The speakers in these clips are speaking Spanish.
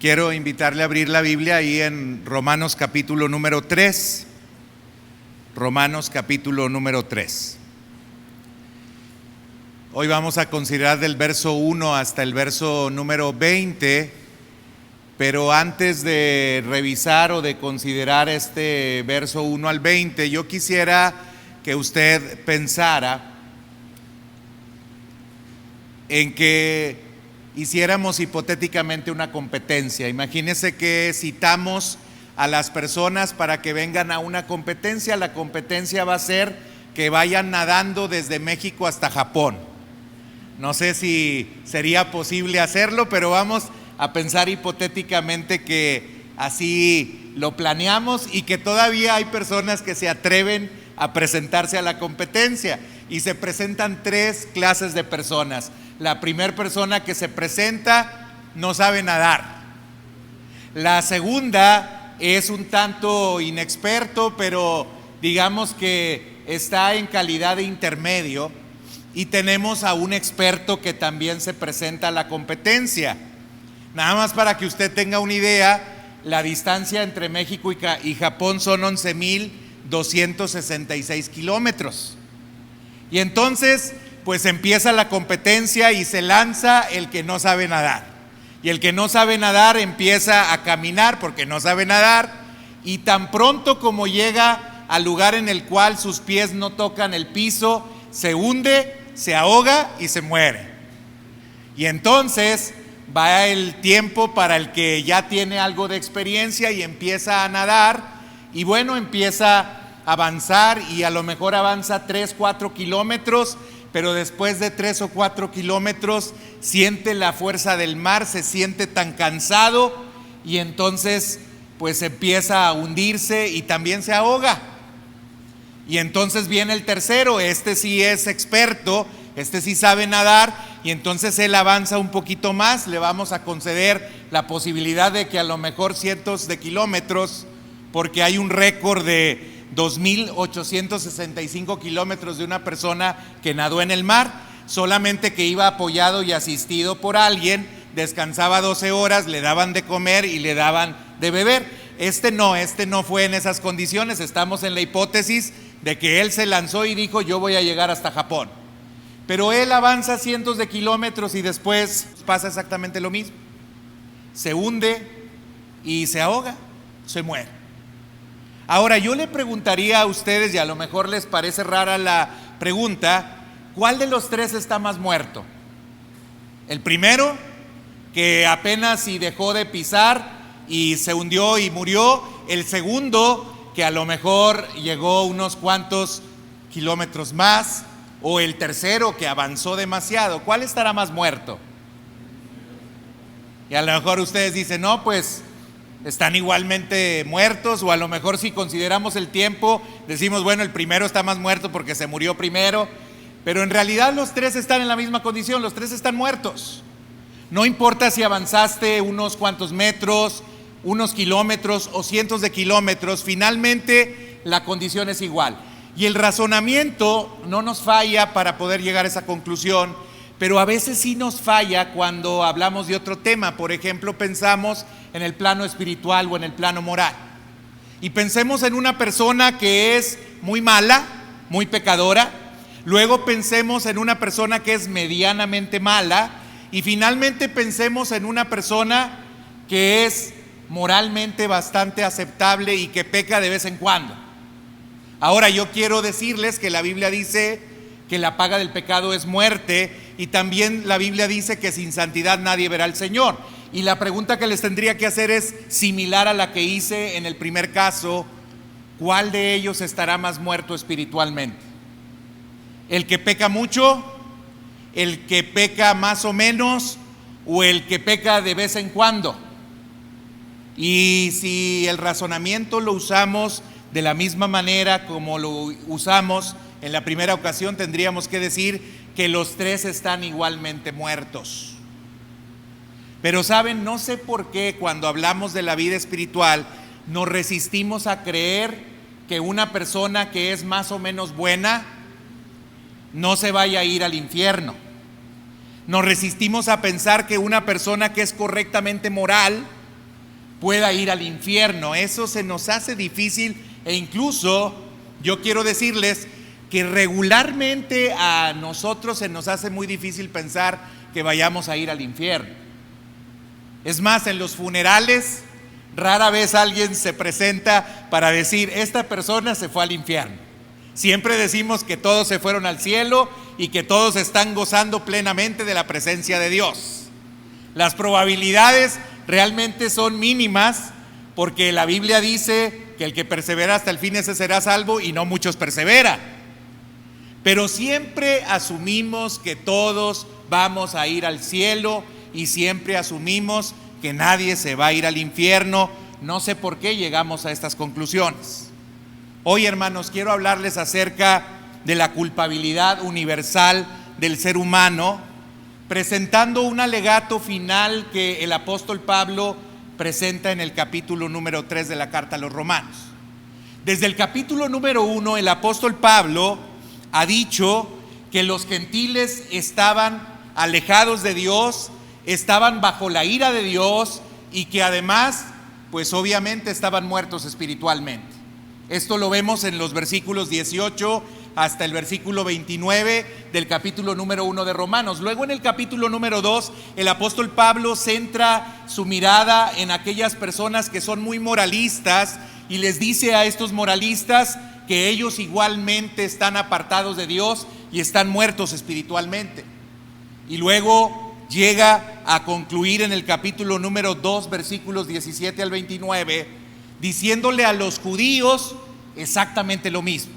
Quiero invitarle a abrir la Biblia ahí en Romanos capítulo número 3. Romanos capítulo número 3. Hoy vamos a considerar del verso 1 hasta el verso número 20, pero antes de revisar o de considerar este verso 1 al 20, yo quisiera que usted pensara en que hiciéramos hipotéticamente una competencia. Imagínese que citamos a las personas para que vengan a una competencia. La competencia va a ser que vayan nadando desde México hasta Japón. No sé si sería posible hacerlo, pero vamos a pensar hipotéticamente que así lo planeamos y que todavía hay personas que se atreven a presentarse a la competencia. Y se presentan tres clases de personas. La primera persona que se presenta no sabe nadar. La segunda es un tanto inexperto, pero digamos que está en calidad de intermedio. Y tenemos a un experto que también se presenta a la competencia. Nada más para que usted tenga una idea, la distancia entre México y Japón son 11,266 kilómetros. Y entonces, pues empieza la competencia y se lanza el que no sabe nadar. Y el que no sabe nadar empieza a caminar porque no sabe nadar, y tan pronto como llega al lugar en el cual sus pies no tocan el piso, se hunde, se ahoga y se muere. Y entonces va el tiempo para el que ya tiene algo de experiencia y empieza a nadar, y bueno, empieza a avanzar y a lo mejor avanza 3-4 kilómetros, pero después de 3 o 4 kilómetros siente la fuerza del mar, se siente tan cansado y entonces pues empieza a hundirse y también se ahoga. Y entonces viene el tercero, este sí es experto, este sí sabe nadar, y entonces él avanza un poquito más. Le vamos a conceder la posibilidad de que a lo mejor cientos de kilómetros, porque hay un récord de 2,865 kilómetros de una persona que nadó en el mar, solamente que iba apoyado y asistido por alguien, descansaba 12 horas, le daban de comer y le daban de beber. Este no fue en esas condiciones. Estamos en la hipótesis de que él se lanzó y dijo: yo voy a llegar hasta Japón. Pero él avanza cientos de kilómetros y después pasa exactamente lo mismo. Se hunde y se ahoga, se muere. Ahora, yo le preguntaría a ustedes, y a lo mejor les parece rara la pregunta, ¿cuál de los tres está más muerto? El primero, que apenas si dejó de pisar y se hundió y murió. El segundo, que a lo mejor llegó unos cuantos kilómetros más. O el tercero, que avanzó demasiado. ¿Cuál estará más muerto? Y a lo mejor ustedes dicen: no, pues están igualmente muertos. O a lo mejor, si consideramos el tiempo, decimos: bueno, el primero está más muerto porque se murió primero. Pero en realidad los tres están en la misma condición, los tres están muertos. No importa si avanzaste unos cuantos metros, unos kilómetros o cientos de kilómetros, finalmente la condición es igual. Y el razonamiento no nos falla para poder llegar a esa conclusión, pero a veces sí nos falla cuando hablamos de otro tema. Por ejemplo, pensamos en el plano espiritual o en el plano moral. Y pensemos en una persona que es muy mala, muy pecadora. Luego pensemos en una persona que es medianamente mala. Y finalmente pensemos en una persona que es moralmente bastante aceptable y que peca de vez en cuando. Ahora, yo quiero decirles que la Biblia dice que la paga del pecado es muerte, y también la Biblia dice que sin santidad nadie verá al Señor. Y la pregunta que les tendría que hacer es similar a la que hice en el primer caso: ¿cuál de ellos estará más muerto espiritualmente? ¿El que peca mucho? ¿El que peca más o menos? ¿O el que peca de vez en cuando? Y si el razonamiento lo usamos de la misma manera como lo usamos en la primera ocasión, tendríamos que decir que los tres están igualmente muertos. Pero saben, no sé por qué cuando hablamos de la vida espiritual nos resistimos a creer que una persona que es más o menos buena no se vaya a ir al infierno. Nos resistimos a pensar que una persona que es correctamente moral pueda ir al infierno. Eso se nos hace difícil, e incluso yo quiero decirles que regularmente a nosotros se nos hace muy difícil pensar que vayamos a ir al infierno. Es más, en los funerales rara vez alguien se presenta para decir: esta persona se fue al infierno. Siempre decimos que todos se fueron al cielo y que todos están gozando plenamente de la presencia de Dios. Las probabilidades realmente son mínimas, porque la Biblia dice que el que persevera hasta el fin, ese será salvo, y no muchos perseveran. Pero siempre asumimos que todos vamos a ir al cielo y siempre asumimos que nadie se va a ir al infierno. No sé por qué llegamos a estas conclusiones. Hoy, hermanos, quiero hablarles acerca de la culpabilidad universal del ser humano, presentando un alegato final que el apóstol Pablo presenta en el capítulo número 3 de la carta a los Romanos. Desde el capítulo número 1, el apóstol Pablo ha dicho que los gentiles estaban alejados de Dios, estaban bajo la ira de Dios, y que además, pues obviamente estaban muertos espiritualmente. Esto lo vemos en los versículos 18 hasta el versículo 29 del capítulo número 1 de Romanos. Luego, en el capítulo número 2, el apóstol Pablo centra su mirada en aquellas personas que son muy moralistas y les dice a estos moralistas que ellos igualmente están apartados de Dios y están muertos espiritualmente. Y luego llega a concluir en el capítulo número 2, versículos 17 al 29, diciéndole a los judíos exactamente lo mismo.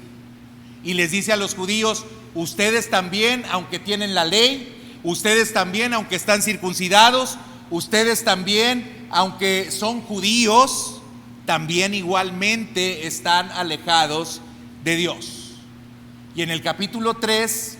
Y les dice a los judíos: ustedes también, aunque tienen la ley, ustedes también, aunque están circuncidados, ustedes también, aunque son judíos, también igualmente están alejados de Dios. Y en el capítulo 3,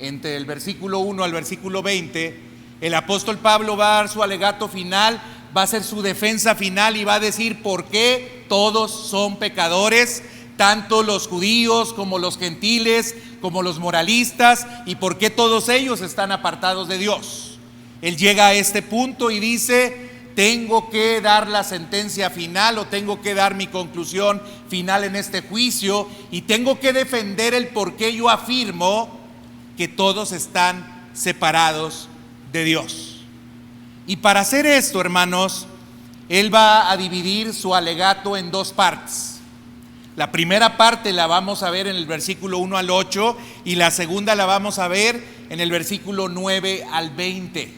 entre el versículo 1 al versículo 20, el apóstol Pablo va a dar su alegato final, va a hacer su defensa final y va a decir por qué todos son pecadores, tanto los judíos como los gentiles, como los moralistas, y por qué todos ellos están apartados de Dios. Él llega a este punto y dice: tengo que dar la sentencia final, o tengo que dar mi conclusión final en este juicio, y tengo que defender el por qué yo afirmo que todos están separados de Dios. Y para hacer esto, hermanos, él va a dividir su alegato en dos partes. La primera parte la vamos a ver en el versículo 1 al 8 y la segunda la vamos a ver en el versículo 9 al 20.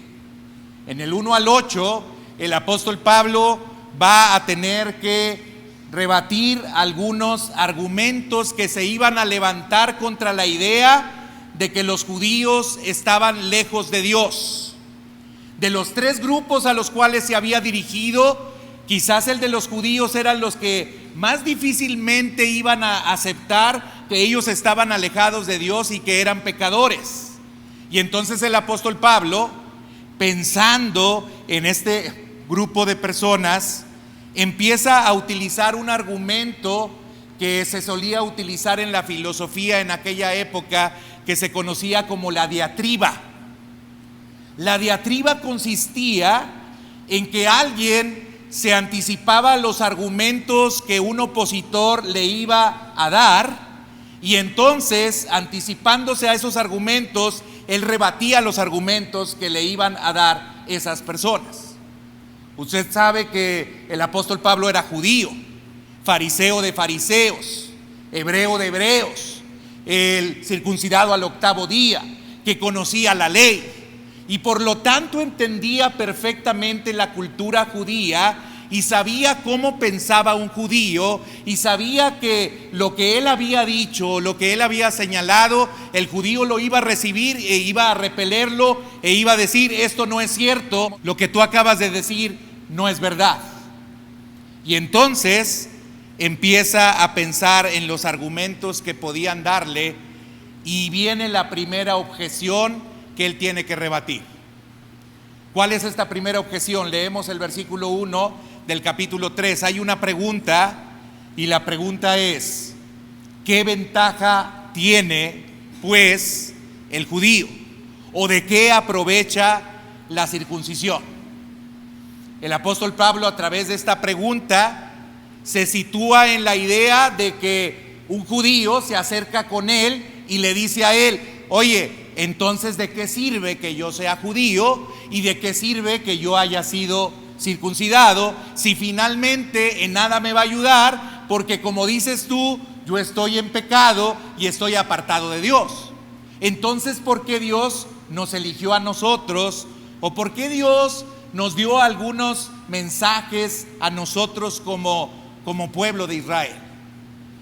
En el 1 al 8, el apóstol Pablo va a tener que rebatir algunos argumentos que se iban a levantar contra la idea de que los judíos estaban lejos de Dios. De los tres grupos a los cuales se había dirigido, quizás el de los judíos eran los que más difícilmente iban a aceptar que ellos estaban alejados de Dios y que eran pecadores. Y entonces el apóstol Pablo, pensando en este grupo de personas, empieza a utilizar un argumento que se solía utilizar en la filosofía en aquella época, que se conocía como la diatriba. La diatriba consistía en que alguien se anticipaba a los argumentos que un opositor le iba a dar, y entonces, anticipándose a esos argumentos, él rebatía los argumentos que le iban a dar esas personas. Usted sabe que el apóstol Pablo era judío, fariseo de fariseos, hebreo de hebreos, el circuncidado al 8º día, que conocía la ley, y por lo tanto entendía perfectamente la cultura judía y sabía cómo pensaba un judío, y sabía que lo que él había dicho, lo que él había señalado, el judío lo iba a recibir e iba a repelerlo e iba a decir: esto no es cierto, lo que tú acabas de decir no es verdad. Y entonces empieza a pensar en los argumentos que podían darle, y viene la primera objeción que él tiene que rebatir. ¿Cuál es esta primera objeción? Leemos el versículo 1 del capítulo 3. Hay una pregunta, y la pregunta es: ¿qué ventaja tiene pues el judío? ¿O de qué aprovecha la circuncisión? El apóstol Pablo, a través de esta pregunta, se sitúa en la idea de que un judío se acerca con él y le dice a él: oye, entonces ¿de qué sirve que yo sea judío y de qué sirve que yo haya sido circuncidado si finalmente en nada me va a ayudar? Porque como dices tú, yo estoy en pecado y estoy apartado de Dios. Entonces, ¿por qué Dios nos eligió a nosotros? ¿O por qué Dios nos dio algunos mensajes a nosotros como pueblo de Israel?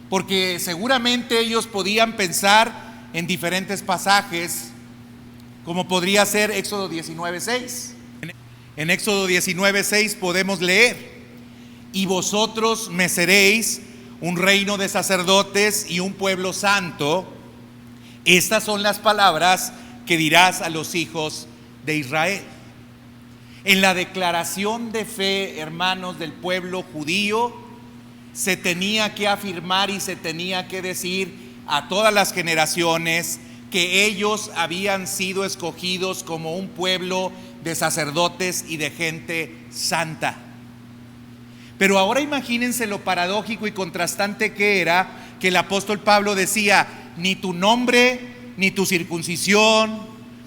Porque seguramente ellos podían pensar en diferentes pasajes, como podría ser Éxodo 19:6. En Éxodo 19:6 podemos leer: y vosotros me seréis un reino de sacerdotes y un pueblo santo. Estas son las palabras que dirás a los hijos de Israel. En la declaración de fe, hermanos, del pueblo judío, se tenía que afirmar y se tenía que decir a todas las generaciones que ellos habían sido escogidos como un pueblo de sacerdotes y de gente santa. Pero ahora imagínense lo paradójico y contrastante que era que el apóstol Pablo decía: ni tu nombre, ni tu circuncisión,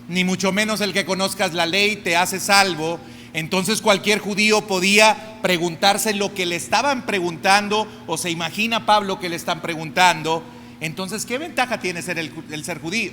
ni mucho menos el que conozcas la ley te hace salvo. Entonces cualquier judío podía preguntarse lo que le estaban preguntando, o se imagina Pablo que le están preguntando. Entonces, ¿qué ventaja tiene el ser judío?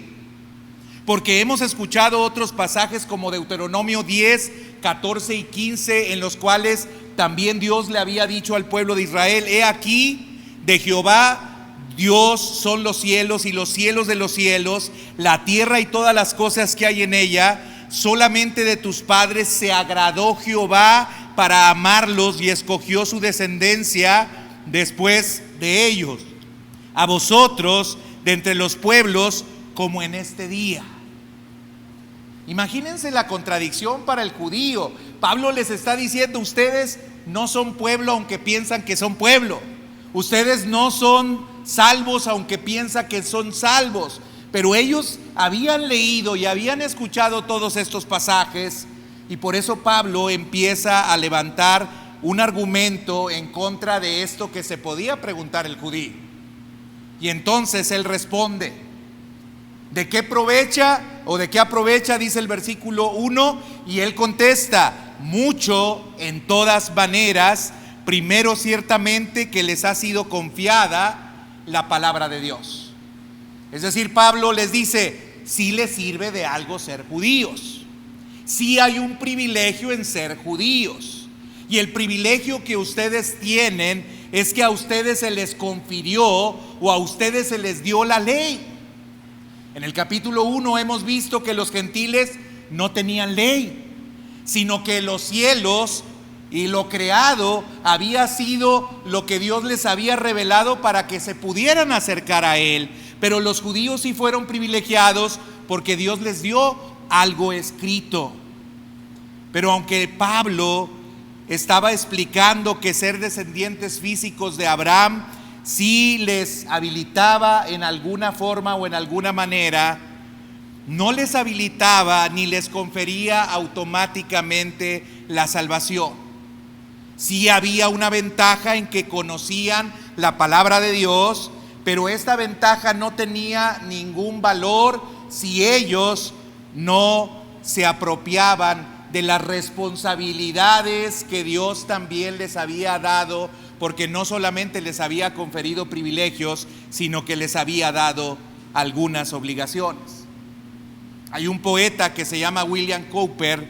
Porque hemos escuchado otros pasajes como Deuteronomio 10, 14 y 15, en los cuales también Dios le había dicho al pueblo de Israel: he aquí, de Jehová Dios son los cielos y los cielos de los cielos, la tierra y todas las cosas que hay en ella. Solamente de tus padres se agradó Jehová para amarlos y escogió su descendencia después de ellos, a vosotros de entre los pueblos, como en este día. Imagínense la contradicción para el judío. Pablo les está diciendo: ustedes no son pueblo aunque piensan que son pueblo. Ustedes no son salvos aunque piensan que son salvos. Pero ellos habían leído y habían escuchado todos estos pasajes, y por eso Pablo empieza a levantar un argumento en contra de esto que se podía preguntar el judío. Y entonces él responde: ¿de qué aprovecha o de qué aprovecha? Dice el versículo 1, y él contesta: mucho en todas maneras, primero ciertamente que les ha sido confiada la palabra de Dios. Es decir, Pablo les dice: sí les sirve de algo ser judíos, sí hay un privilegio en ser judíos, y el privilegio que ustedes tienen es que a ustedes se les confirió o a ustedes se les dio la ley. En el capítulo 1 hemos visto que los gentiles no tenían ley, sino que los cielos y lo creado había sido lo que Dios les había revelado para que se pudieran acercar a Él. Pero los judíos sí fueron privilegiados porque Dios les dio algo escrito. Pero aunque Pablo estaba explicando que ser descendientes físicos de Abraham sí les habilitaba en alguna forma o en alguna manera, no les habilitaba ni les confería automáticamente la salvación. Sí había una ventaja en que conocían la palabra de Dios, pero esta ventaja no tenía ningún valor si ellos no se apropiaban de las responsabilidades que Dios también les había dado, porque no solamente les había conferido privilegios, sino que les había dado algunas obligaciones. Hay un poeta que se llama William Cowper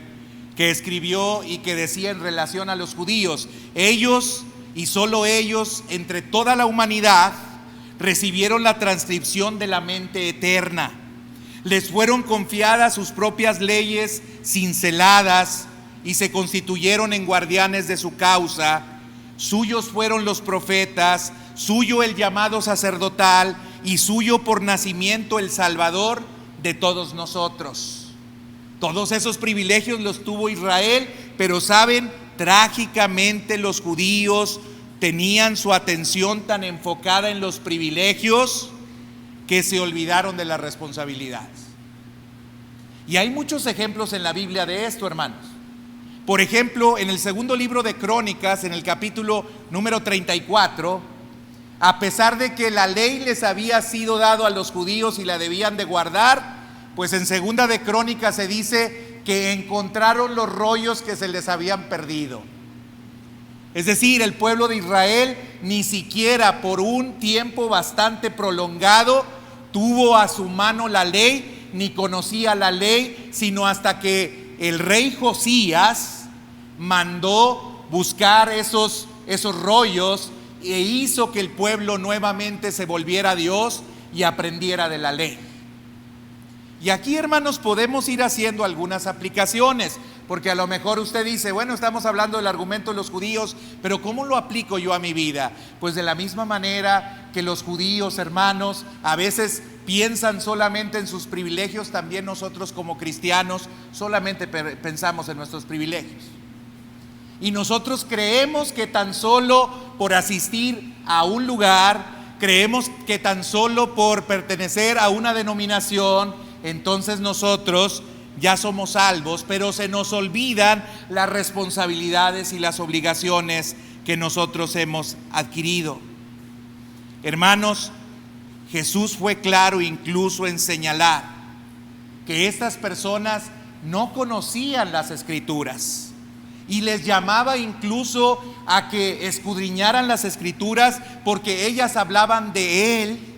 que escribió y que decía en relación a los judíos: ellos y solo ellos entre toda la humanidad recibieron la transcripción de la mente eterna. Les fueron confiadas sus propias leyes cinceladas y se constituyeron en guardianes de su causa. Suyos fueron los profetas, suyo el llamado sacerdotal y suyo por nacimiento el Salvador de todos nosotros. Todos esos privilegios los tuvo Israel, pero saben, trágicamente los judíos tenían su atención tan enfocada en los privilegios que se olvidaron de las responsabilidades. Y hay muchos ejemplos en la Biblia de esto, hermanos. Por ejemplo, en el segundo libro de Crónicas, en el capítulo número 34, a pesar de que la ley les había sido dado a los judíos y la debían de guardar, pues en segunda de Crónicas se dice que encontraron los rollos que se les habían perdido. Es decir, el pueblo de Israel ni siquiera por un tiempo bastante prolongado tuvo a su mano la ley, ni conocía la ley, sino hasta que el rey Josías mandó buscar esos rollos e hizo que el pueblo nuevamente se volviera a Dios y aprendiera de la ley. Y aquí, hermanos, podemos ir haciendo algunas aplicaciones, porque a lo mejor usted dice, bueno, estamos hablando del argumento de los judíos, pero ¿cómo lo aplico yo a mi vida? Pues de la misma manera que los judíos, hermanos, a veces piensan solamente en sus privilegios, también nosotros como cristianos solamente pensamos en nuestros privilegios. Y nosotros creemos que tan solo por asistir a un lugar, creemos que tan solo por pertenecer a una denominación, entonces nosotros ya somos salvos, pero se nos olvidan las responsabilidades y las obligaciones que nosotros hemos adquirido. Hermanos, Jesús fue claro incluso en señalar que estas personas no conocían las Escrituras y les llamaba incluso a que escudriñaran las Escrituras porque ellas hablaban de Él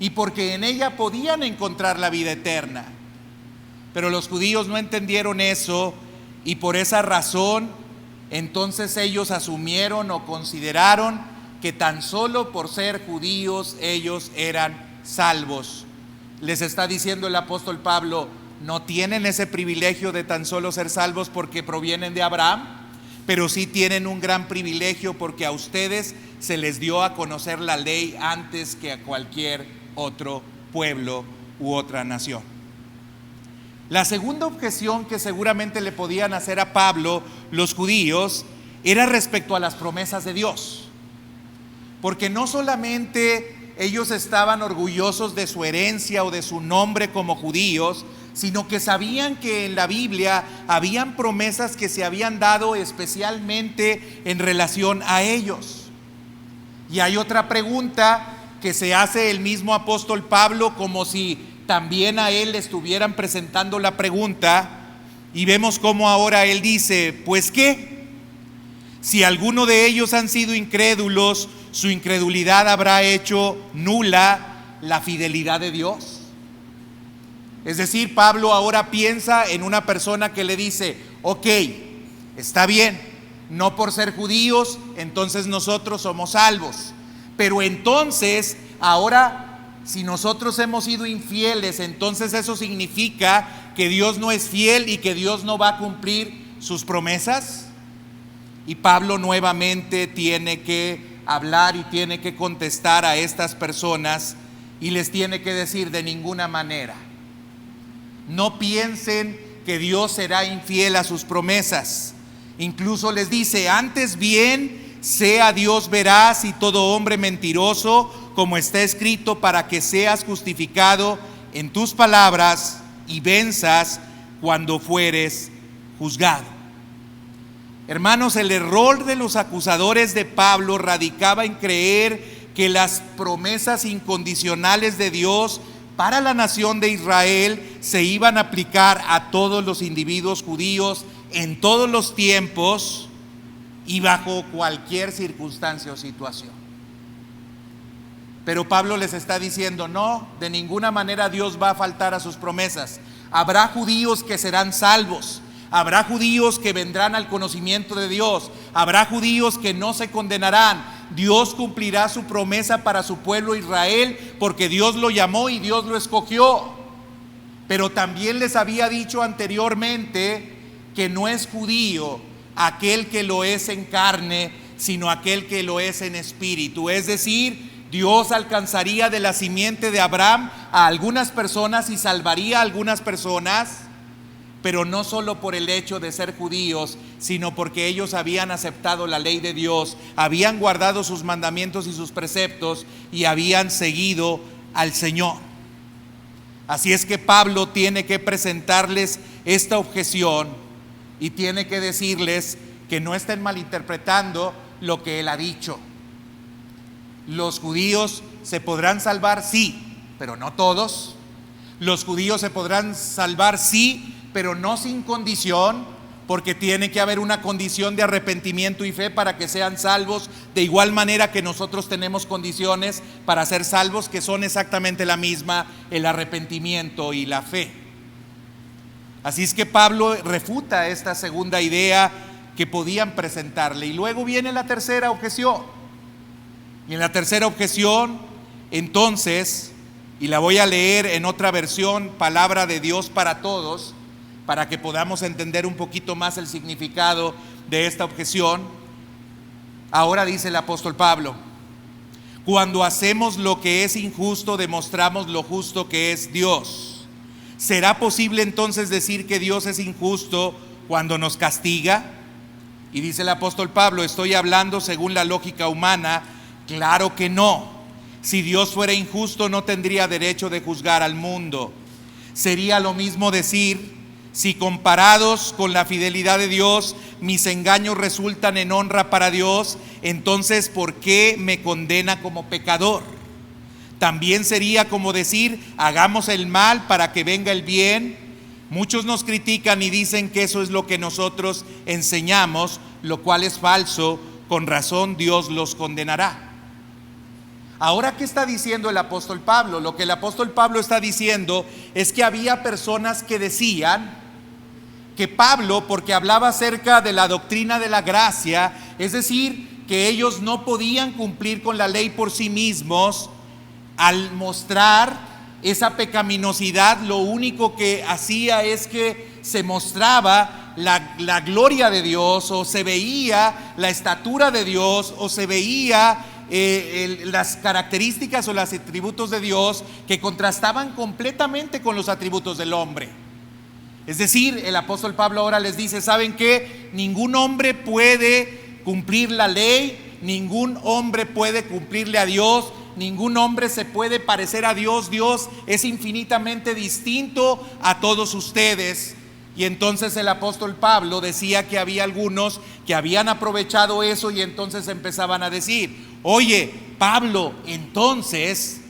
y porque en ella podían encontrar la vida eterna. Pero los judíos no entendieron eso y por esa razón entonces ellos asumieron o consideraron que tan solo por ser judíos ellos eran salvos. Les está diciendo el apóstol Pablo, no tienen ese privilegio de tan solo ser salvos porque provienen de Abraham, pero sí tienen un gran privilegio porque a ustedes se les dio a conocer la ley antes que a cualquier otro pueblo u otra nación. La segunda objeción que seguramente le podían hacer a Pablo los judíos era respecto a las promesas de Dios, porque no solamente ellos estaban orgullosos de su herencia o de su nombre como judíos, sino que sabían que en la Biblia habían promesas que se habían dado especialmente en relación a ellos. Y hay otra pregunta que se hace el mismo apóstol Pablo, como si también a él le estuvieran presentando la pregunta, y vemos cómo ahora él dice, pues ¿qué? Si alguno de ellos han sido incrédulos, su incredulidad habrá hecho nula la fidelidad de Dios. Es decir, Pablo ahora piensa en una persona que le dice, ok, está bien, no por ser judíos, entonces nosotros somos salvos. Pero entonces, ahora, si nosotros hemos sido infieles, entonces eso significa que Dios no es fiel y que Dios no va a cumplir sus promesas. Y Pablo nuevamente tiene que hablar y tiene que contestar a estas personas y les tiene que decir de ninguna manera. No piensen que Dios será infiel a sus promesas. Incluso les dice, antes bien, sea Dios veraz y todo hombre mentiroso, como está escrito, para que seas justificado en tus palabras y venzas cuando fueres juzgado. Hermanos, el error de los acusadores de Pablo radicaba en creer que las promesas incondicionales de Dios para la nación de Israel se iban a aplicar a todos los individuos judíos en todos los tiempos y bajo cualquier circunstancia o situación. Pero Pablo les está diciendo, no, de ninguna manera Dios va a faltar a sus promesas. Habrá judíos que serán salvos, habrá judíos que vendrán al conocimiento de Dios, habrá judíos que no se condenarán. Dios cumplirá su promesa para su pueblo Israel, porque Dios lo llamó y Dios lo escogió. Pero también les había dicho anteriormente que no es judío aquel que lo es en carne, sino aquel que lo es en espíritu. Es decir, Dios alcanzaría de la simiente de Abraham a algunas personas y salvaría a algunas personas, pero no solo por el hecho de ser judíos, sino porque ellos habían aceptado la ley de Dios, habían guardado sus mandamientos y sus preceptos y habían seguido al Señor. Así es que Pablo tiene que presentarles esta objeción y tiene que decirles que no estén malinterpretando lo que él ha dicho. Los judíos se podrán salvar, sí, pero no todos. Los judíos se podrán salvar, sí, pero no sin condición, porque tiene que haber una condición de arrepentimiento y fe para que sean salvos, de igual manera que nosotros tenemos condiciones para ser salvos que son exactamente la misma, el arrepentimiento y la fe. Así es que Pablo refuta esta segunda idea que podían presentarle. Y luego viene la tercera objeción. Y en la tercera objeción, entonces, y la voy a leer en otra versión, Palabra de Dios para Todos, para que podamos entender un poquito más el significado de esta objeción. Ahora dice el apóstol Pablo: cuando hacemos lo que es injusto, demostramos lo justo que es Dios. ¿Será posible entonces decir que Dios es injusto cuando nos castiga? Y dice el apóstol Pablo: estoy hablando según la lógica humana. Claro que no. Si Dios fuera injusto, no tendría derecho de juzgar al mundo. Sería lo mismo decir: si comparados con la fidelidad de Dios, mis engaños resultan en honra para Dios, entonces ¿por qué me condena como pecador? También sería como decir: hagamos el mal para que venga el bien. Muchos nos critican y dicen que eso es lo que nosotros enseñamos, lo cual es falso. Con razón Dios los condenará. Ahora, ¿qué está diciendo el apóstol Pablo? Lo que el apóstol Pablo está diciendo es que había personas que decían que Pablo, porque hablaba acerca de la doctrina de la gracia, es decir, que ellos no podían cumplir con la ley por sí mismos, al mostrar esa pecaminosidad, lo único que hacía es que se mostraba la gloria de Dios, o se veía la estatura de Dios, o se veía las características o los atributos de Dios que contrastaban completamente con los atributos del hombre. Es decir, el apóstol Pablo ahora les dice: ¿saben qué? Ningún hombre puede cumplir la ley, ningún hombre puede cumplirle a Dios, ningún hombre se puede parecer a Dios. Dios es infinitamente distinto a todos ustedes. Y entonces el apóstol Pablo decía que había algunos que habían aprovechado eso y entonces empezaban a decir: oye, Pablo, entonces,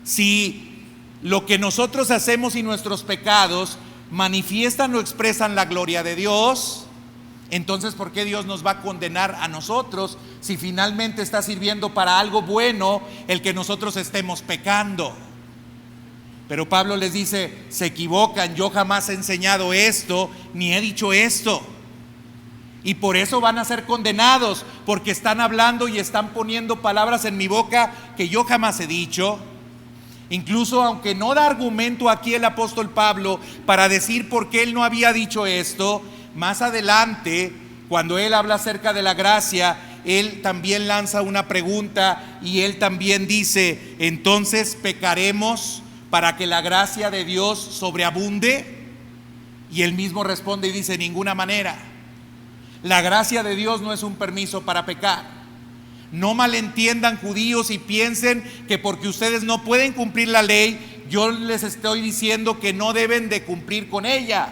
si lo que nosotros hacemos y nuestros pecados manifiestan o expresan la gloria de Dios, entonces ¿por qué Dios nos va a condenar a nosotros si finalmente está sirviendo para algo bueno el que nosotros estemos pecando? Pero Pablo les dice: se equivocan, yo jamás he enseñado esto, ni he dicho esto. Y por eso van a ser condenados, porque están hablando y están poniendo palabras en mi boca que yo jamás he dicho. Incluso aunque no da argumento aquí el apóstol Pablo para decir por qué él no había dicho esto, más adelante, cuando él habla acerca de la gracia, él también lanza una pregunta y él también dice: entonces ¿pecaremos para que la gracia de Dios sobreabunde? Y él mismo responde y dice: ninguna manera. La gracia de Dios no es un permiso para pecar. No malentiendan, judíos, y piensen que porque ustedes no pueden cumplir la ley, yo les estoy diciendo que no deben de cumplir con ella.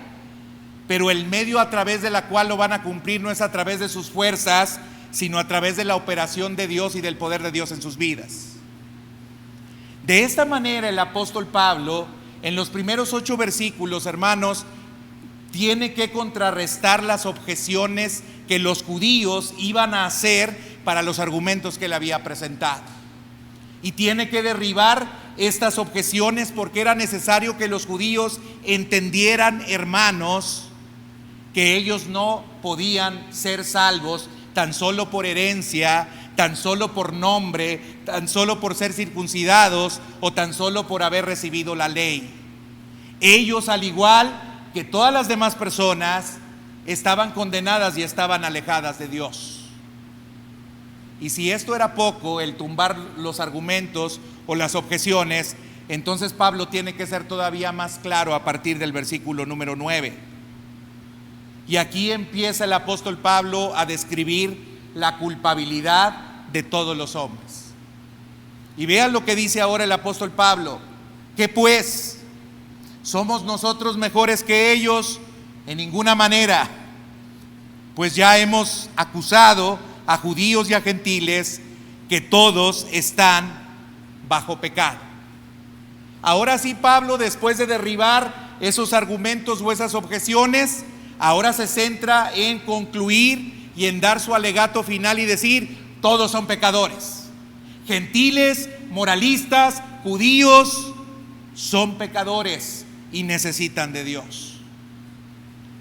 Pero el medio a través de la cual lo van a cumplir no es a través de sus fuerzas, sino a través de la operación de Dios y del poder de Dios en sus vidas. De esta manera el apóstol Pablo, en los primeros 8 versículos, hermanos, tiene que contrarrestar las objeciones que los judíos iban a hacer para los argumentos que él había presentado. Y tiene que derribar estas objeciones porque era necesario que los judíos entendieran, hermanos, que ellos no podían ser salvos tan solo por herencia, tan solo por nombre, tan solo por ser circuncidados o tan solo por haber recibido la ley. Ellos, al igual que todas las demás personas, estaban condenadas y estaban alejadas de Dios. Y si esto era poco, el tumbar los argumentos o las objeciones, entonces Pablo tiene que ser todavía más claro a partir del versículo número 9. Y aquí empieza el apóstol Pablo a describir la culpabilidad de todos los hombres. Y vean lo que dice ahora el apóstol Pablo: ¿qué pues? ¿Somos nosotros mejores que ellos? En ninguna manera. pues ya hemos acusado a judíos y a gentiles que todos están bajo pecado. Ahora sí, Pablo, después de derribar esos argumentos o esas objeciones, ahora se centra en concluir y en dar su alegato final y decir: todos son pecadores. Gentiles, moralistas, judíos, son pecadores y necesitan de Dios.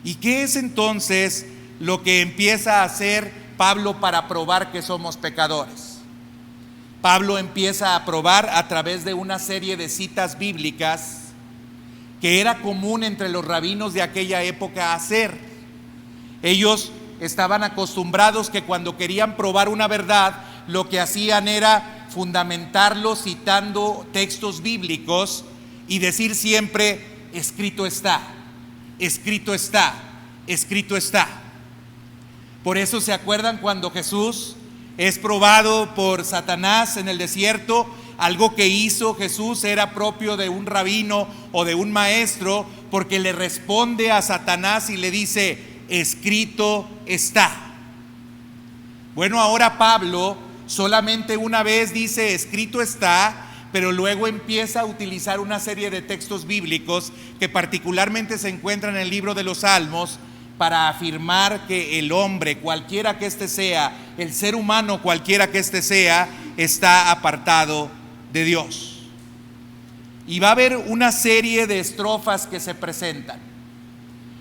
¿Y qué es entonces lo que empieza a hacer Pablo para probar que somos pecadores? Pablo empieza a probar a través de una serie de citas bíblicas que era común entre los rabinos de aquella época hacer. Ellos estaban acostumbrados que cuando querían probar una verdad, lo que hacían era fundamentarlo citando textos bíblicos y decir siempre: escrito está, escrito está, escrito está. Por eso se acuerdan cuando Jesús es probado por Satanás en el desierto. Algo que hizo Jesús era propio de un rabino o de un maestro, porque le responde a Satanás y le dice: escrito está. Bueno, ahora Pablo solamente una vez dice escrito está, pero luego empieza a utilizar una serie de textos bíblicos que particularmente se encuentran en el libro de los Salmos para afirmar que el hombre, cualquiera que éste sea, el ser humano, cualquiera que éste sea, está apartado de Dios. Y va a haber una serie de estrofas que se presentan.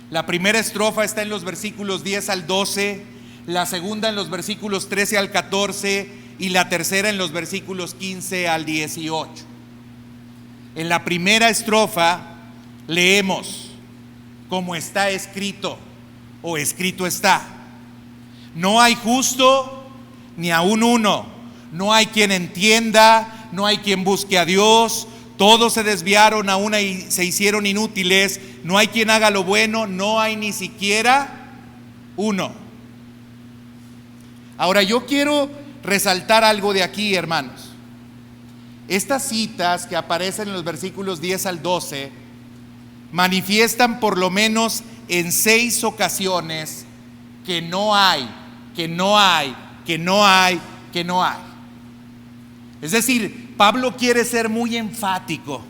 La primera estrofa está en los versículos 10 al 12, la segunda en los versículos 13 al 14 y la tercera en los versículos 15 al 18. En la primera estrofa leemos: como está escrito, o escrito está: no hay justo ni aun uno, no hay quien entienda, no hay quien busque a Dios, todos se desviaron a una y se hicieron inútiles, no hay quien haga lo bueno, no hay ni siquiera uno. Ahora yo quiero resaltar algo de aquí, hermanos. Estas citas que aparecen en los versículos 10 al 12 manifiestan por lo menos en 6 ocasiones que no hay, que no hay, que no hay, que no hay. Es decir, Pablo quiere ser muy enfático,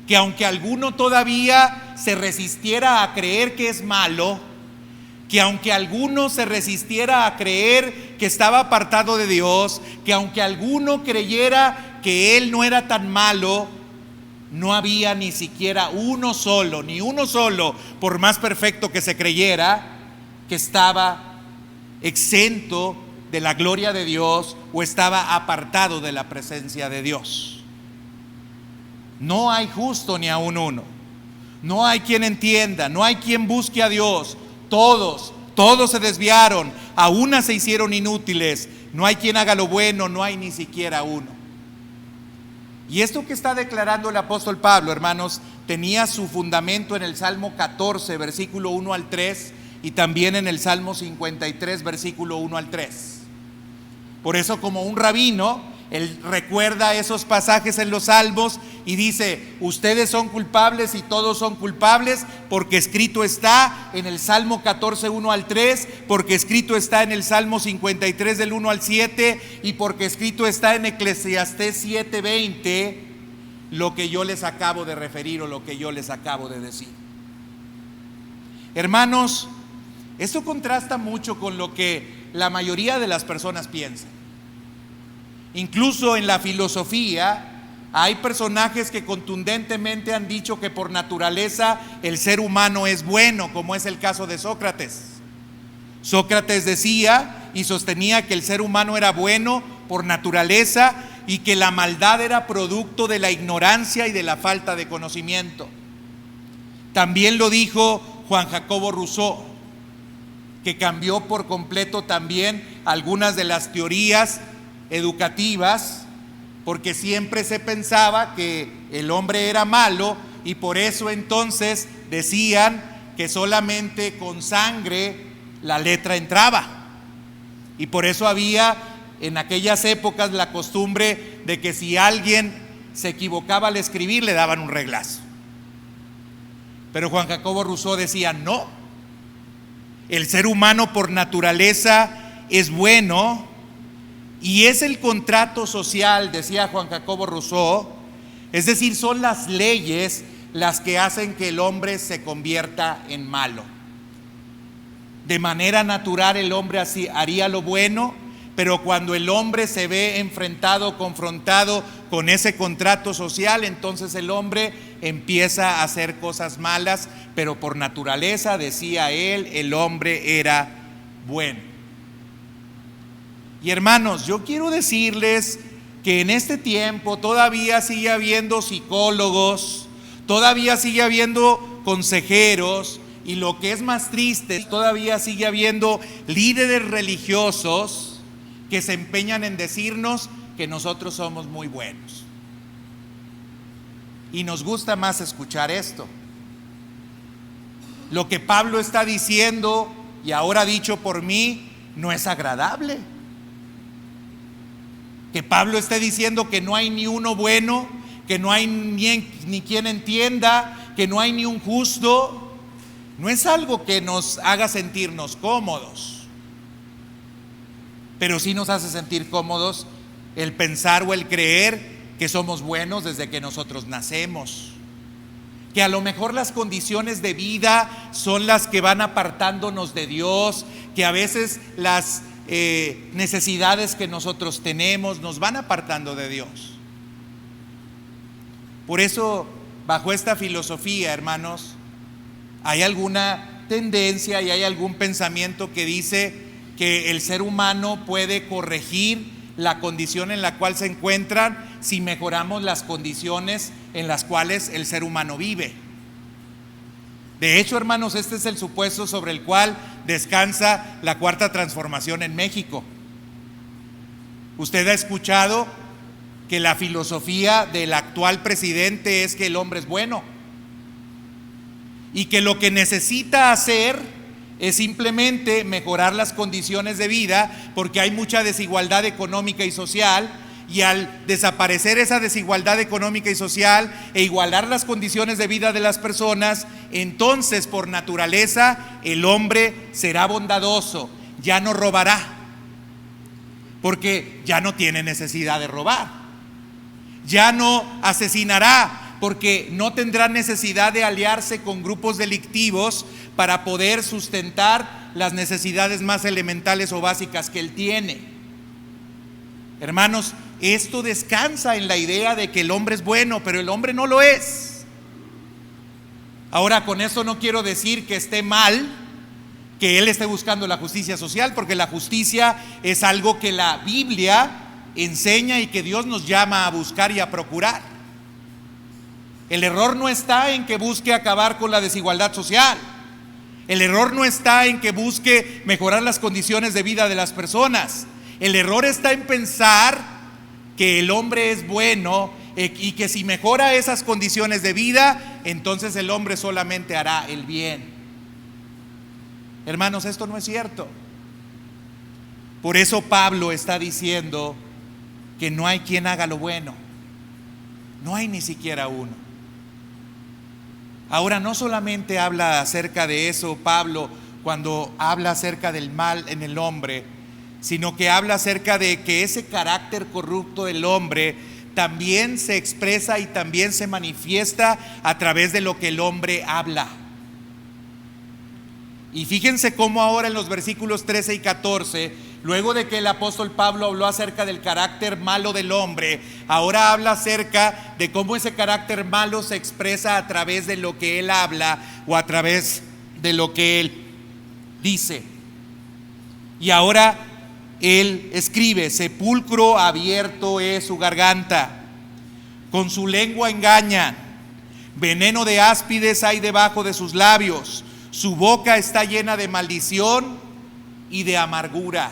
que aunque alguno todavía se resistiera a creer que es malo, que aunque alguno se resistiera a creer que estaba apartado de Dios, que aunque alguno creyera que él no era tan malo, no había ni siquiera uno solo, ni uno solo, por más perfecto que se creyera, que estaba exento de la gloria de Dios o estaba apartado de la presencia de Dios. No hay justo ni aun uno, no hay quien entienda, no hay quien busque a Dios. Todos se desviaron, a una se hicieron inútiles, no hay quien haga lo bueno, no hay ni siquiera uno. Y esto que está declarando el apóstol Pablo, hermanos, tenía su fundamento en el Salmo 14, versículo 1 al 3, y también en el Salmo 53, versículo 1 al 3. Por eso, como un rabino, él recuerda esos pasajes en los Salmos y dice: ustedes son culpables y todos son culpables, porque escrito está en el Salmo 14, 1 al 3, porque escrito está en el Salmo 53, del 1 al 7, y porque escrito está en Eclesiastés 7, 20, lo que yo les acabo de referir o lo que yo les acabo de decir. Hermanos, esto contrasta mucho con lo que la mayoría de las personas piensan. Incluso en la filosofía hay personajes que contundentemente han dicho que por naturaleza el ser humano es bueno, como es el caso de Sócrates. Sócrates decía y sostenía que el ser humano era bueno por naturaleza y que la maldad era producto de la ignorancia y de la falta de conocimiento. También lo dijo Juan Jacobo Rousseau, que cambió por completo también algunas de las teorías educativas, porque siempre se pensaba que el hombre era malo y por eso entonces decían que solamente con sangre la letra entraba, y por eso había en aquellas épocas la costumbre de que si alguien se equivocaba al escribir le daban un reglazo. Pero Juan Jacobo Rousseau decía: no, El ser humano por naturaleza es bueno y es el contrato social, decía Juan Jacobo Rousseau, es decir, son las leyes las que hacen que el hombre se convierta en malo. De manera natural el hombre así haría lo bueno, pero cuando el hombre se ve enfrentado, confrontado con ese contrato social, entonces el hombre empieza a hacer cosas malas, pero por naturaleza, decía él, el hombre era bueno. Y hermanos, yo quiero decirles que en este tiempo todavía sigue habiendo psicólogos, todavía sigue habiendo consejeros, y lo que es más triste, todavía sigue habiendo líderes religiosos que se empeñan en decirnos que nosotros somos muy buenos. Y nos gusta más escuchar esto. Lo que Pablo está diciendo, y ahora dicho por mí, no es agradable. Que Pablo esté diciendo que no hay ni uno bueno, que no hay ni quien entienda, que no hay ni un justo, no es algo que nos haga sentirnos cómodos, pero sí nos hace sentir cómodos el pensar o el creer que somos buenos desde que nosotros nacemos, que a lo mejor las condiciones de vida son las que van apartándonos de Dios, que a veces las necesidades que nosotros tenemos nos van apartando de Dios. Por eso, bajo esta filosofía, hermanos, hay alguna tendencia y hay algún pensamiento que dice que el ser humano puede corregir la condición en la cual se encuentran si mejoramos las condiciones en las cuales el ser humano vive. De hecho, hermanos, este es el supuesto sobre el cual descansa la cuarta transformación en México. Usted ha escuchado que la filosofía del actual presidente es que el hombre es bueno y que lo que necesita hacer es simplemente mejorar las condiciones de vida, porque hay mucha desigualdad económica y social, y al desaparecer esa desigualdad económica y social e igualar las condiciones de vida de las personas, entonces por naturaleza el hombre será bondadoso, ya no robará, porque ya no tiene necesidad de robar, ya no asesinará, porque no tendrá necesidad de aliarse con grupos delictivos para poder sustentar las necesidades más elementales o básicas que él tiene. Hermanos, esto descansa en la idea de que el hombre es bueno, pero el hombre no lo es. Ahora, con eso no quiero decir que esté mal que él esté buscando la justicia social, porque la justicia es algo que la Biblia enseña y que Dios nos llama a buscar y a procurar. El error no está en que busque acabar con la desigualdad social. El error no está en que busque mejorar las condiciones de vida de las personas. El error está en pensar que el hombre es bueno y que si mejora esas condiciones de vida, entonces el hombre solamente hará el bien. Hermanos, esto no es cierto. Por eso Pablo está diciendo que no hay quien haga lo bueno. No hay ni siquiera uno. Ahora, no solamente habla acerca de eso Pablo cuando habla acerca del mal en el hombre, sino que habla acerca de que ese carácter corrupto del hombre también se expresa y también se manifiesta a través de lo que el hombre habla. Y fíjense cómo ahora en los versículos 13 y 14, luego de que el apóstol Pablo habló acerca del carácter malo del hombre, ahora habla acerca de cómo ese carácter malo se expresa a través de lo que él habla o a través de lo que él dice. Y ahora él escribe: sepulcro abierto es su garganta, con su lengua engañan, veneno de áspides hay debajo de sus labios, su boca está llena de maldición y de amargura.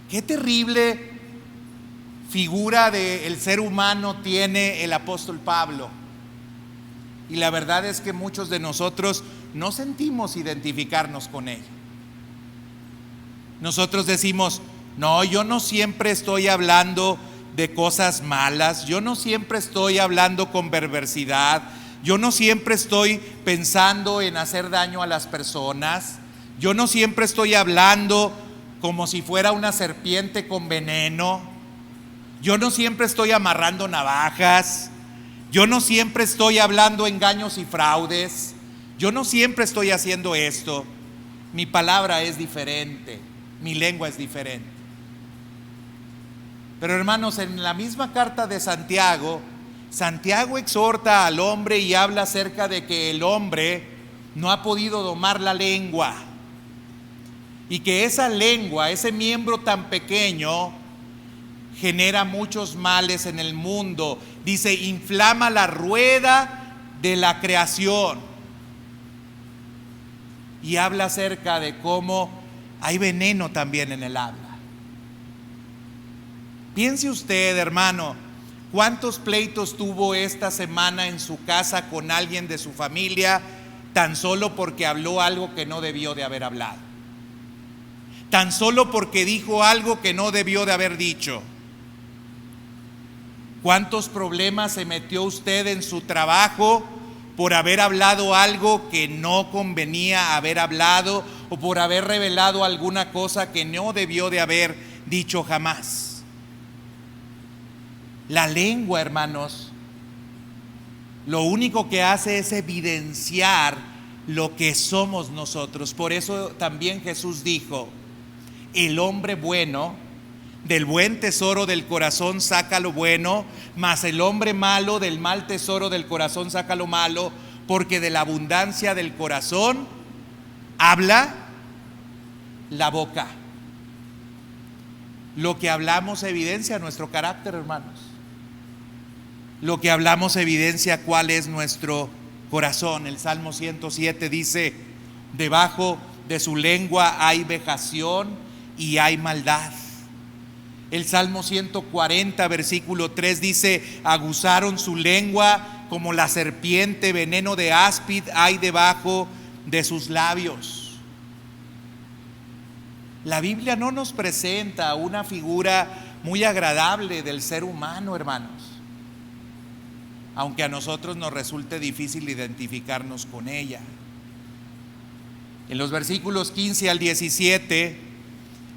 Qué terrible figura del ser humano tiene el apóstol Pablo. Y la verdad es que muchos de nosotros no sentimos identificarnos con él. Nosotros decimos: no, yo no siempre estoy hablando de cosas malas, yo no siempre estoy hablando con perversidad, Yo no siempre estoy pensando en hacer daño a las personas. Yo no siempre estoy hablando como si fuera una serpiente con veneno. Yo no siempre estoy amarrando navajas. Yo no siempre estoy hablando engaños y fraudes. Yo no siempre estoy haciendo esto. Mi palabra es diferente. Mi lengua es diferente. Pero hermanos, en la misma carta de Santiago, Santiago exhorta al hombre y habla acerca de que el hombre no ha podido domar la lengua. Y que esa lengua, ese miembro tan pequeño, genera muchos males en el mundo. Dice, inflama la rueda de la creación. Y habla acerca de cómo hay veneno también en el habla. Piense usted, hermano, ¿cuántos pleitos tuvo esta semana en su casa con alguien de su familia tan solo porque habló algo que no debió de haber hablado? Tan solo porque dijo algo que no debió de haber dicho. ¿Cuántos problemas se metió usted en su trabajo por haber hablado algo que no convenía haber hablado o por haber revelado alguna cosa que no debió de haber dicho jamás? La lengua, hermanos, lo único que hace es evidenciar lo que somos nosotros. Por eso también Jesús dijo, el hombre bueno, del buen tesoro del corazón saca lo bueno, mas el hombre malo, del mal tesoro del corazón saca lo malo, porque de la abundancia del corazón habla la boca. Lo que hablamos evidencia nuestro carácter, hermanos. Lo que hablamos evidencia cuál es nuestro corazón. El Salmo 107 dice, debajo de su lengua hay vejación y hay maldad. El Salmo 140 versículo 3 dice, aguzaron su lengua como la serpiente, veneno de áspid hay debajo de sus labios. La Biblia no nos presenta una figura muy agradable del ser humano, hermanos, aunque a nosotros nos resulte difícil identificarnos con ella. En los versículos 15 al 17,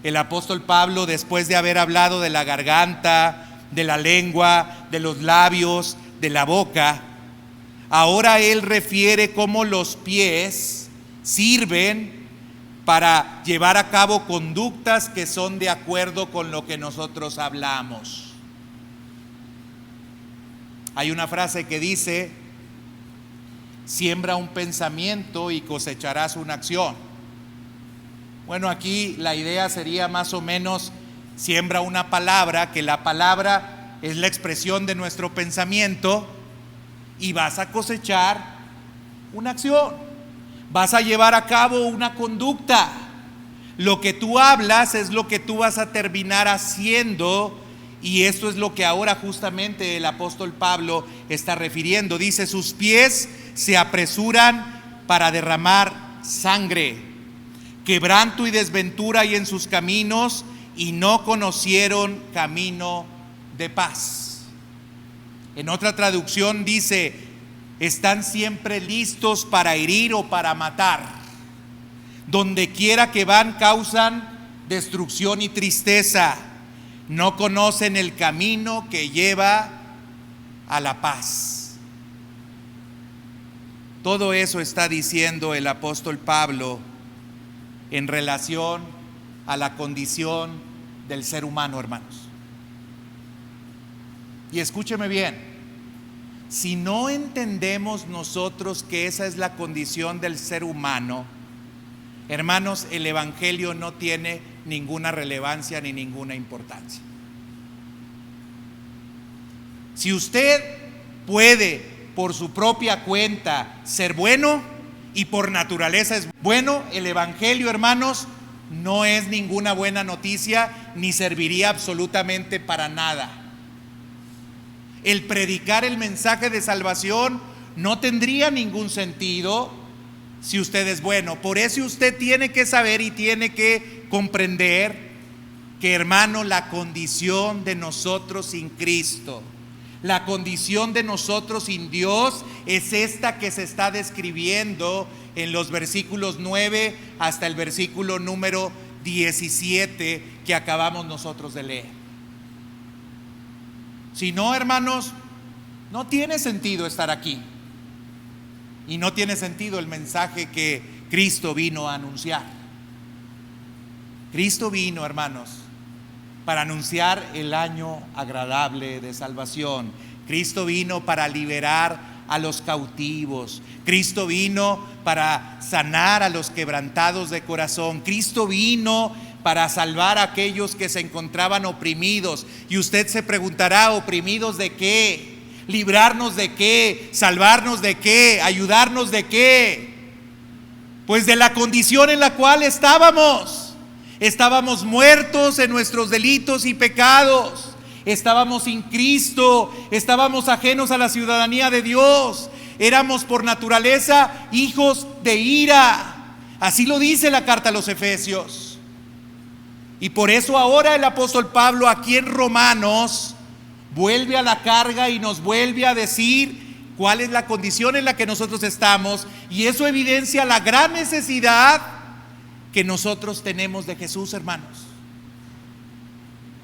el apóstol Pablo, después de haber hablado de la garganta, de la lengua, de los labios, de la boca, ahora él refiere cómo los pies sirven para llevar a cabo conductas que son de acuerdo con lo que nosotros hablamos. Hay una frase que dice, siembra un pensamiento y cosecharás una acción. Bueno, aquí la idea sería más o menos, siembra una palabra, que la palabra es la expresión de nuestro pensamiento, y vas a cosechar una acción, vas a llevar a cabo una conducta. Lo que tú hablas es lo que tú vas a terminar haciendo. Y esto es lo que ahora justamente el apóstol Pablo está refiriendo. Dice, sus pies se apresuran para derramar sangre. Quebranto y desventura hay en sus caminos y no conocieron camino de paz. En otra traducción dice, están siempre listos para herir o para matar. Donde quiera que van causan destrucción y tristeza. No conocen el camino que lleva a la paz. Todo eso está diciendo el apóstol Pablo en relación a la condición del ser humano, hermanos. Y escúcheme bien, si no entendemos nosotros que esa es la condición del ser humano, hermanos, el evangelio no tiene ninguna relevancia ni ninguna importancia. Si usted puede por su propia cuenta ser bueno y por naturaleza es bueno, el evangelio, hermanos, no es ninguna buena noticia ni serviría absolutamente para nada. El predicar el mensaje de salvación no tendría ningún sentido si usted es bueno. Por eso usted tiene que saber y tiene que comprender que, hermano, la condición de nosotros sin Cristo, La condición de nosotros sin Dios es esta que se está describiendo en los versículos 9 hasta el versículo número 17 que acabamos nosotros de leer. Si no, hermanos, no tiene sentido estar aquí. Y no tiene sentido el mensaje que Cristo vino a anunciar. Cristo vino, hermanos, para anunciar el año agradable de salvación. Cristo vino para liberar a los cautivos. Cristo vino para sanar a los quebrantados de corazón. Cristo vino para salvar a aquellos que se encontraban oprimidos. Y usted se preguntará, ¿oprimidos de qué? ¿Librarnos de qué? ¿Salvarnos de qué? ¿Ayudarnos de qué? Pues de la condición en la cual estábamos. Estábamos muertos en nuestros delitos y pecados. Estábamos sin Cristo. Estábamos ajenos a la ciudadanía de Dios. Éramos por naturaleza hijos de ira. Así lo dice la carta a los Efesios. Y por eso ahora el apóstol Pablo aquí en Romanos vuelve a la carga y nos vuelve a decir cuál es la condición en la que nosotros estamos, y eso evidencia la gran necesidad que nosotros tenemos de Jesús, hermanos.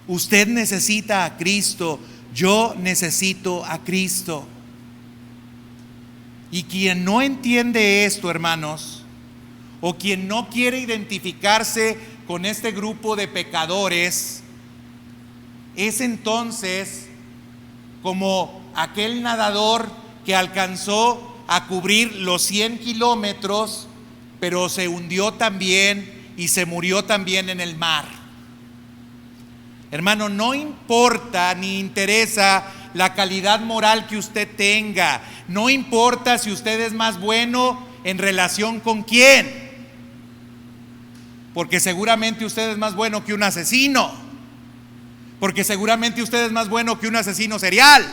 Usted necesita a Cristo, yo necesito a Cristo. Y quien no entiende esto, hermanos, o quien no quiere identificarse con este grupo de pecadores, es entonces como aquel nadador que alcanzó a cubrir los 100 kilómetros, pero se hundió también y se murió también en el mar. Hermano, no importa ni interesa la calidad moral que usted tenga, no importa si usted es más bueno en relación con quién, porque seguramente usted es más bueno que un asesino. Porque seguramente usted es más bueno que un asesino serial.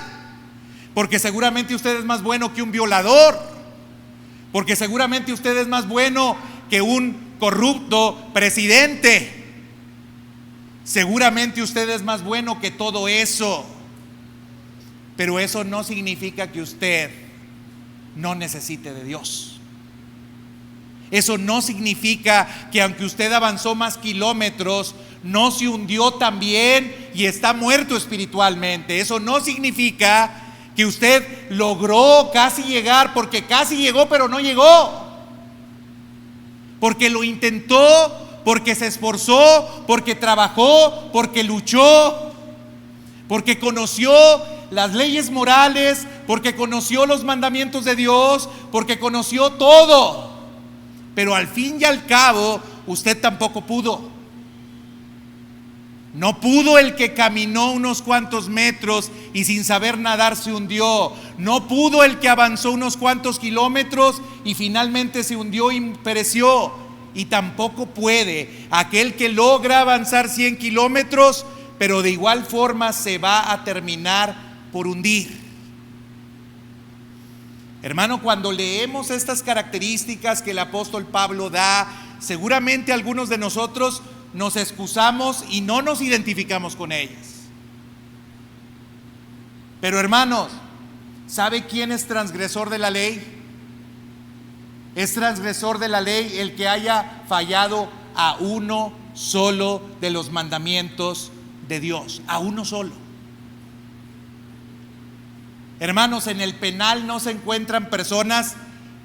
Porque seguramente usted es más bueno que un violador. Porque seguramente usted es más bueno que un corrupto presidente. Seguramente usted es más bueno que todo eso. Pero eso no significa que usted no necesite de Dios. Eso no significa que aunque usted avanzó más kilómetros, no se hundió también y está muerto espiritualmente. Eso no significa que usted logró casi llegar, porque casi llegó pero no llegó, porque lo intentó, porque se esforzó, porque trabajó, porque luchó, porque conoció las leyes morales, porque conoció los mandamientos de Dios, porque conoció todo. Pero al fin y al cabo usted tampoco pudo. No pudo el que caminó unos cuantos metros y sin saber nadar se hundió. No pudo el que avanzó unos cuantos kilómetros y finalmente se hundió y pereció. Y tampoco puede aquel que logra avanzar 100 kilómetros, pero de igual forma se va a terminar por hundir. Hermano, cuando leemos estas características que el apóstol Pablo da, seguramente algunos de nosotros nos excusamos y no nos identificamos con ellas. Pero hermanos, ¿sabe quién es transgresor de la ley? Es transgresor de la ley el que haya fallado a uno solo de los mandamientos de Dios, a uno solo. Hermanos, en el penal no se encuentran personas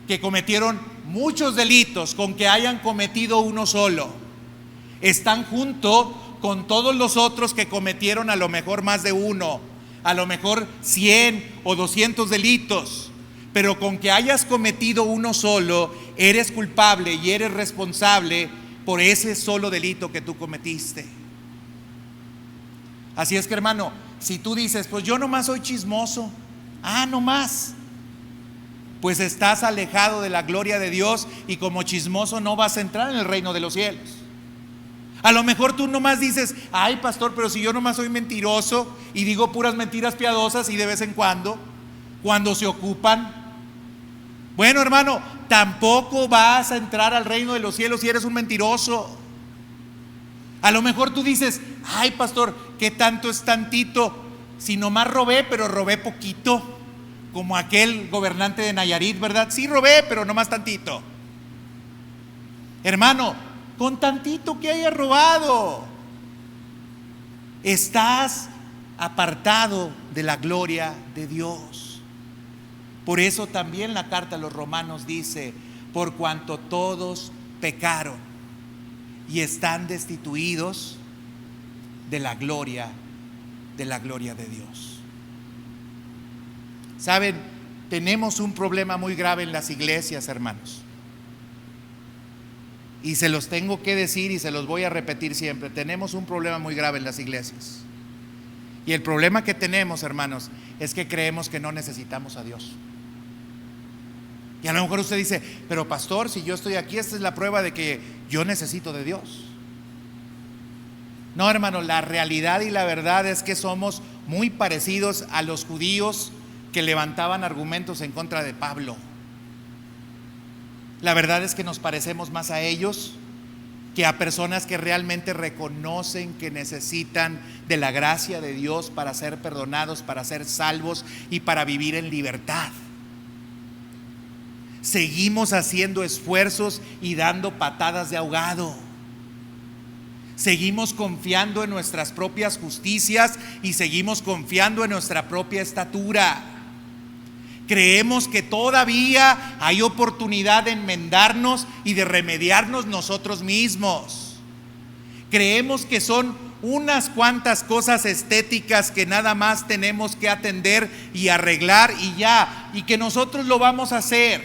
que cometieron muchos delitos con que hayan cometido uno solo. Están junto con todos los otros que cometieron a lo mejor más de uno, a lo mejor 100 o 200 delitos, pero con que hayas cometido uno solo, eres culpable y eres responsable por ese solo delito que tú cometiste. Así es que, hermano, si tú dices, pues yo nomás soy chismoso, nomás, pues estás alejado de la gloria de Dios y como chismoso no vas a entrar en el reino de los cielos. A lo mejor tú nomás dices, ay pastor, pero si yo nomás soy mentiroso y digo puras mentiras piadosas y de vez en cuando se ocupan. Bueno, hermano, tampoco vas a entrar al reino de los cielos si eres un mentiroso. A lo mejor tú dices, ay pastor, ¿qué tanto es tantito? si nomás robé, pero robé poquito, como aquel gobernante de Nayarit, ¿verdad? Sí robé, pero nomás tantito. Hermano, con tantito que hayas robado, estás apartado de la gloria de Dios. Por eso también la carta a los Romanos dice: por cuanto todos pecaron y están destituidos de la gloria de Dios. Saben, tenemos un problema muy grave en las iglesias, hermanos. Y se los tengo que decir y se los voy a repetir siempre. Tenemos un problema muy grave en las iglesias. Y el problema que tenemos, hermanos, es que creemos que no necesitamos a Dios. Y a lo mejor usted dice: pero pastor, si yo estoy aquí, esta es la prueba de que yo necesito de Dios. No, hermano, la realidad y la verdad es que somos muy parecidos a los judíos que levantaban argumentos en contra de Pablo. La verdad es que nos parecemos más a ellos que a personas que realmente reconocen que necesitan de la gracia de Dios para ser perdonados, para ser salvos y para vivir en libertad. Seguimos haciendo esfuerzos y dando patadas de ahogado. Seguimos confiando en nuestras propias justicias y seguimos confiando en nuestra propia estatura. Creemos que todavía hay oportunidad de enmendarnos y de remediarnos nosotros mismos. Creemos que son unas cuantas cosas estéticas que nada más tenemos que atender y arreglar y ya, y que nosotros lo vamos a hacer,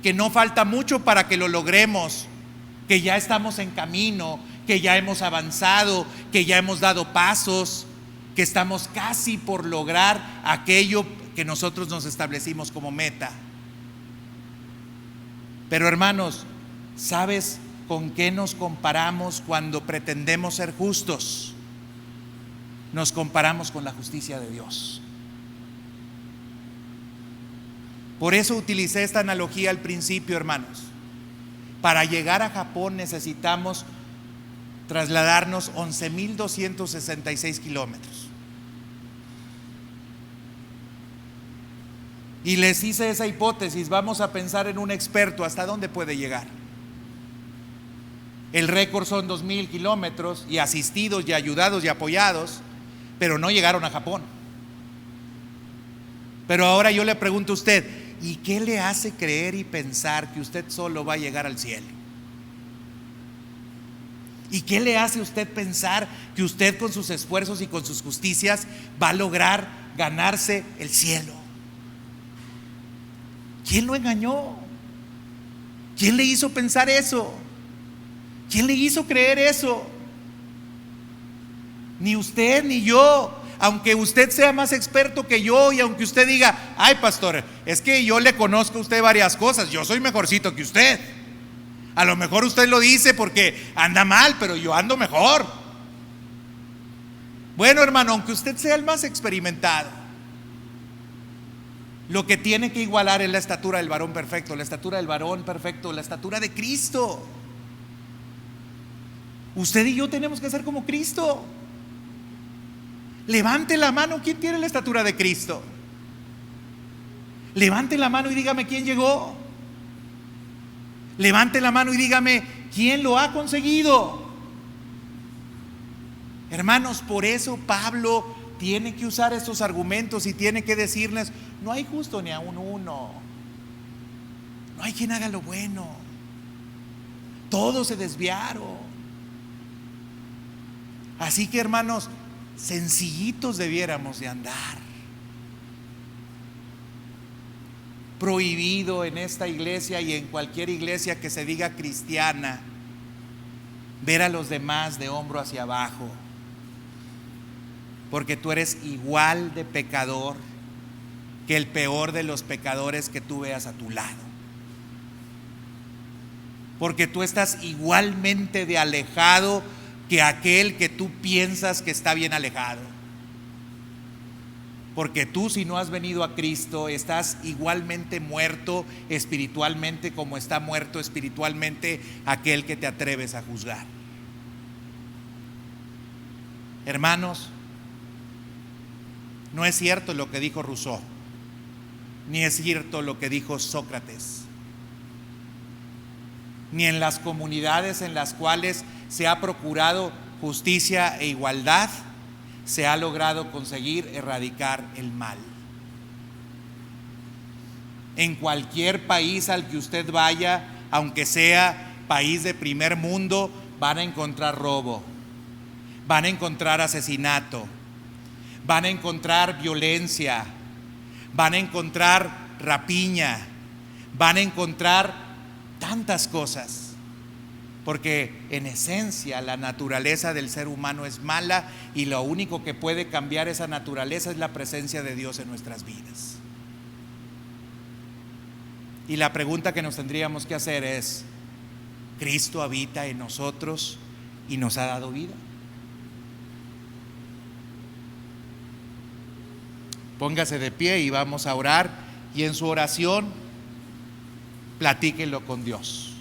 que no falta mucho para que lo logremos, que ya estamos en camino, que ya hemos avanzado, que ya hemos dado pasos, que estamos casi por lograr aquello que nosotros nos establecimos como meta. Pero hermanos, ¿sabes con qué nos comparamos cuando pretendemos ser justos? Nos comparamos con la justicia de Dios. Por eso utilicé esta analogía al principio, hermanos. Para llegar a Japón necesitamos trasladarnos 11,266 kilómetros. Y les hice esa hipótesis: vamos a pensar en un experto, ¿hasta dónde puede llegar? El récord son 2,000 kilómetros y asistidos y ayudados y apoyados, pero no llegaron a Japón. Pero ahora yo le pregunto a usted: ¿y qué le hace creer y pensar que usted solo va a llegar al cielo? ¿Y qué le hace a usted pensar que usted con sus esfuerzos y con sus justicias va a lograr ganarse el cielo? ¿Quién lo engañó? ¿Quién le hizo pensar eso? ¿Quién le hizo creer eso? Ni usted ni yo. Aunque usted sea más experto que yo y aunque usted diga: ay, pastor, es que yo le conozco a usted varias cosas, yo soy mejorcito que usted. A lo mejor usted lo dice porque anda mal, pero yo ando mejor. Bueno, hermano, aunque usted sea el más experimentado, lo que tiene que igualar es la estatura del varón perfecto, la estatura del varón perfecto, la estatura de Cristo. Usted y yo tenemos que ser como Cristo. Levante la mano, ¿quién tiene la estatura de Cristo? Levante la mano y dígame quién llegó. Levante la mano y dígame quién lo ha conseguido. Hermanos, por eso Pablo tiene que usar estos argumentos y tiene que decirles: no hay justo ni aun uno, no hay quien haga lo bueno, todos se desviaron. Así que, hermanos, sencillitos debiéramos de andar. Prohibido en esta iglesia y en cualquier iglesia que se diga cristiana ver a los demás de hombro hacia abajo, porque tú eres igual de pecador que el peor de los pecadores que tú veas a tu lado, porque tú estás igualmente de alejado que aquel que tú piensas que está bien alejado. Porque tú, si no has venido a Cristo, estás igualmente muerto espiritualmente como está muerto espiritualmente aquel que te atreves a juzgar. Hermanos, No es cierto lo que dijo Rousseau, ni es cierto lo que dijo Sócrates, ni en las comunidades en las cuales se ha procurado justicia e igualdad se ha logrado conseguir erradicar el mal. En cualquier país al que usted vaya, aunque sea país de primer mundo, van a encontrar robo, van a encontrar asesinato, van a encontrar violencia, van a encontrar rapiña, van a encontrar tantas cosas. Porque en esencia la naturaleza del ser humano es mala y lo único que puede cambiar esa naturaleza es la presencia de Dios en nuestras vidas. Y la pregunta que nos tendríamos que hacer es: ¿Cristo habita en nosotros y nos ha dado vida? Póngase de pie y vamos a orar, y en su oración platíquenlo con Dios.